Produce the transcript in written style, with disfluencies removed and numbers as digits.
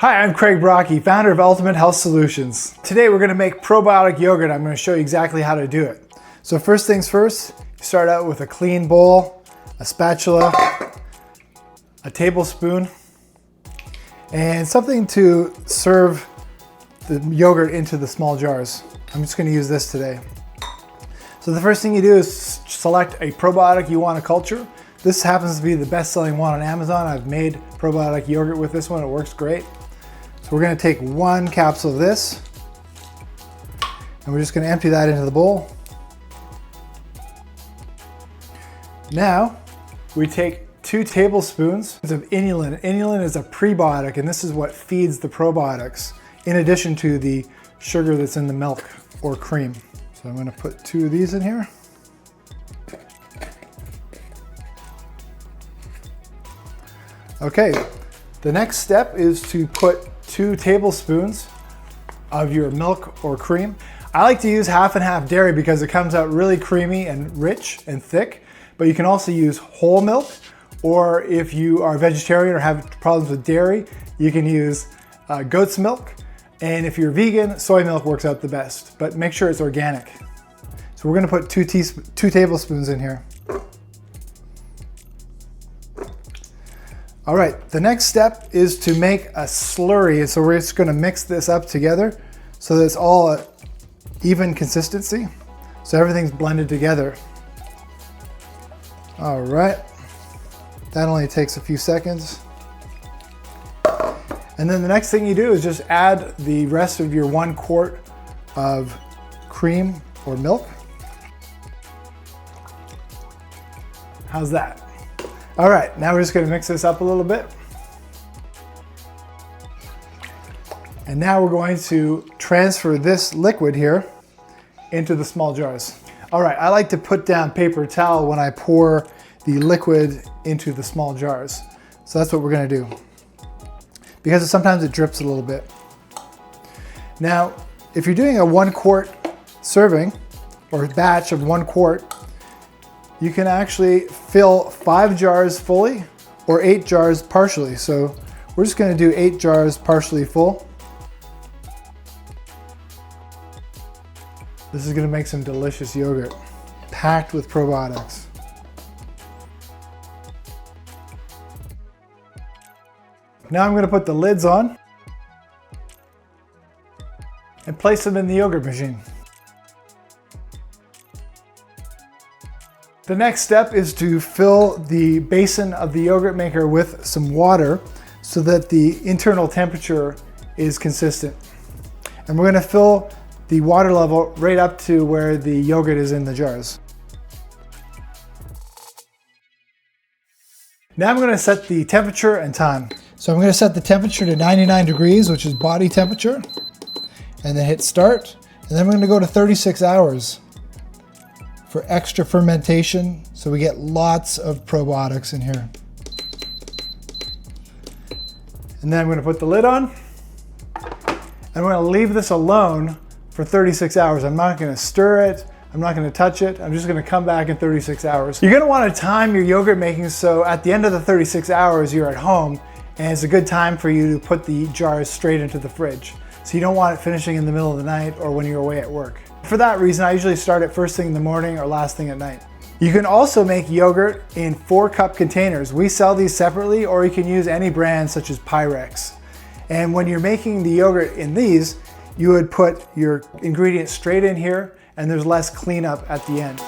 Hi, I'm Craig Brockie, founder of Ultimate Health Solutions. Today we're going to make probiotic yogurt. I'm going to show you exactly how to do it. So first things first, you start out with a clean bowl, a spatula, a tablespoon, and something to serve the yogurt into the small jars. I'm just going to use this today. So the first thing you do is select a probiotic you want to culture. This happens to be the best-selling one on Amazon. I've made probiotic yogurt with this one. It works great. So we're going to take one capsule of this, and we're just going to empty that into the bowl. Now, we take 2 tablespoons of inulin. Inulin is a prebiotic, and this is what feeds the probiotics, in addition to the sugar that's in the milk or cream. So I'm going to put 2 of these in here. Okay, the next step is to put 2 tablespoons of your milk or cream. I like to use half and half dairy because it comes out really creamy and rich and thick, but you can also use whole milk, or if you are vegetarian or have problems with dairy, you can use goat's milk. And if you're vegan, soy milk works out the best, but make sure it's organic. So we're gonna put 2 tablespoons in here. All right, the next step is to make a slurry. So we're just gonna mix this up together so that it's all an even consistency. So everything's blended together. All right, that only takes a few seconds. And then the next thing you do is just add the rest of your 1 quart of cream or milk. How's that? All right, now we're just gonna mix this up a little bit. And now we're going to transfer this liquid here into the small jars. All right, I like to put down paper towel when I pour the liquid into the small jars. So that's what we're gonna do, because sometimes it drips a little bit. Now, if you're doing a 1 quart serving or batch of 1 quart, you can actually fill 5 jars fully or 8 jars partially. So we're just gonna do 8 jars partially full. This is gonna make some delicious yogurt, packed with probiotics. Now I'm gonna put the lids on and place them in the yogurt machine. The next step is to fill the basin of the yogurt maker with some water so that the internal temperature is consistent. And we're gonna fill the water level right up to where the yogurt is in the jars. Now I'm gonna set the temperature and time. So I'm gonna set the temperature to 99 degrees, which is body temperature, and then hit start. And then we're gonna go to 36 hours for extra fermentation, so we get lots of probiotics in here. And then I'm gonna put the lid on, and we're gonna leave this alone for 36 hours. I'm not gonna stir it, I'm not gonna touch it, I'm just gonna come back in 36 hours. You're gonna wanna time your yogurt making so at the end of the 36 hours you're at home, and it's a good time for you to put the jars straight into the fridge. So you don't want it finishing in the middle of the night or when you're away at work. For that reason, I usually start it first thing in the morning or last thing at night. You can also make yogurt in 4-cup containers. We sell these separately, or you can use any brand such as Pyrex. And when you're making the yogurt in these, you would put your ingredients straight in here, and there's less cleanup at the end.